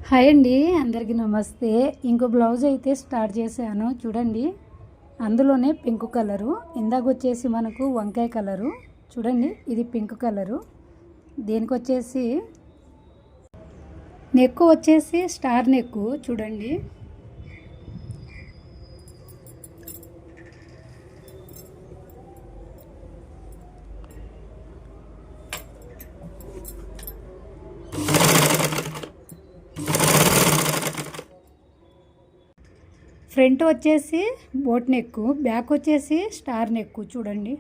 Hi అండి, అందరికీ నమస్తే. ఇంకో బ్లౌజ్ అయితే స్టార్ట్ చేశాను చూడండి. అందులోనే పింక్ కలరు, ఇందాక వచ్చేసి మనకు వంకాయ కలరు. చూడండి, ఇది పింక్ కలరు. దీనికి వచ్చేసి నెక్ వచ్చేసి స్టార్ నెక్ చూడండి. ఫ్రంట్ వచ్చేసి బోట్ నెక్, బ్యాక్ వచ్చేసి స్టార్ నెక్ చూడండి.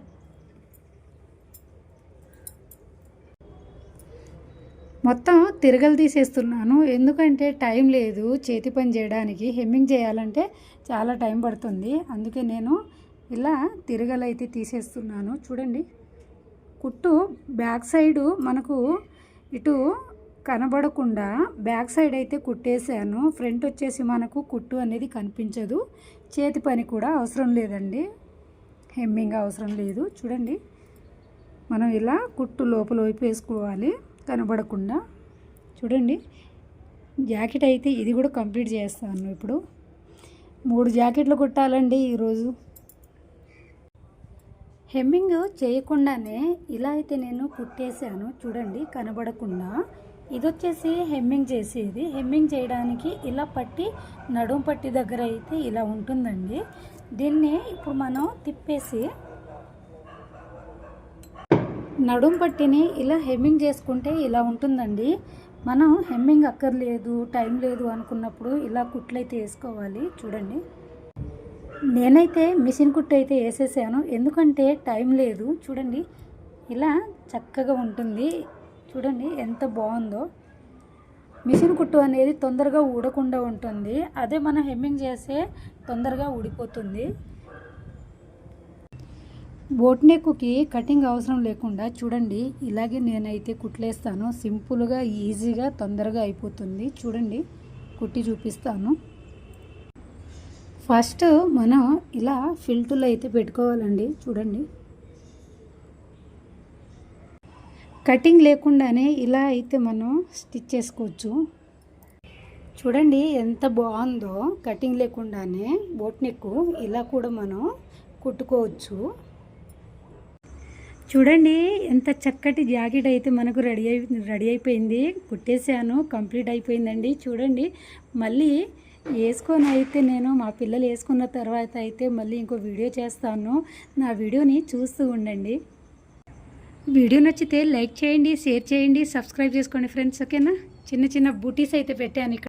మొత్తం తిరగలు తీసేస్తున్నాను, ఎందుకంటే టైం లేదు చేతి పని చేయడానికి. హెమ్మింగ్ చేయాలంటే చాలా టైం పడుతుంది, అందుకే నేను ఇలా తిరగలు అయితే తీసేస్తున్నాను చూడండి. కుట్టు బ్యాక్ సైడు మనకు ఇటు కనబడకుండా బ్యాక్ సైడ్ అయితే కుట్టేసాను. ఫ్రంట్ వచ్చేసి మనకు కుట్టు అనేది కనిపించదు. చేతి పని కూడా అవసరం లేదండి, హెమ్మింగ్ అవసరం లేదు చూడండి. మనం ఇలా కుట్టు లోపల వైపు వేసుకోవాలి కనబడకుండా చూడండి. జాకెట్ అయితే ఇది కూడా కంప్లీట్ చేస్తాను. ఇప్పుడు 3 జాకెట్లు కుట్టాలండి ఈరోజు. హెమ్మింగ్ చేయకుండానే ఇలా అయితే నేను కుట్టేశాను చూడండి, కనబడకుండా. ఇది వచ్చేసి హెమ్మింగ్ చేసేది. హెమ్మింగ్ చేయడానికి ఇలా పట్టి నడుం పట్టి దగ్గర అయితే ఇలా ఉంటుందండి. దీన్ని ఇప్పుడు మనం తిప్పేసి నడుం పట్టిని ఇలా హెమ్మింగ్ చేసుకుంటే ఇలా ఉంటుందండి. మనం హెమ్మింగ్ అక్కర్లేదు, టైం లేదు అనుకున్నప్పుడు ఇలా కుట్లు అయితే వేసుకోవాలి చూడండి. నేనైతే మిషన్ కుట్టు అయితే వేసేసాను, ఎందుకంటే టైం లేదు చూడండి. ఇలా చక్కగా ఉంటుంది చూడండి, ఎంత బాగుందో. మిషన్ కుట్టు అనేది తొందరగా ఊడకుండా ఉంటుంది, అదే మనం హెమ్మింగ్ చేస్తే తొందరగా ఊడిపోతుంది. బోట్ నెక్కి కటింగ్ అవసరం లేకుండా చూడండి, ఇలాగే నేనైతే కుట్లేస్తాను. సింపుల్గా ఈజీగా తొందరగా అయిపోతుంది చూడండి. కుట్టి చూపిస్తాను. ఫస్ట్ మనం ఇలా ఫిల్టులు అయితే పెట్టుకోవాలండి చూడండి. కటింగ్ లేకుండానే ఇలా అయితే మనం స్టిచ్ చేసుకోవచ్చు చూడండి, ఎంత బాగుందో. కటింగ్ లేకుండానే బోట్ నెక్ ఇలా కూడా మనం కుట్టుకోవచ్చు చూడండి. ఎంత చక్కటి జాకెట్ అయితే మనకు రెడీ అయిపోయింది. కుట్టేసాను, కంప్లీట్ అయిపోయిందండి చూడండి. మళ్ళీ వేసుకొని అయితే నేను మా పిల్లలు వేసుకున్న తర్వాత అయితే మళ్ళీ ఇంకో వీడియో చేస్తాను. నా వీడియోని చూస్తూ ఉండండి. వీడియో నచ్చితే లైక్ చేయండి, షేర్ చేయండి, సబ్స్క్రైబ్ చేసుకోండి ఫ్రెండ్స్, ఓకేనా. చిన్న చిన్న బూటీస్ అయితే పెట్టాను ఇక్కడ.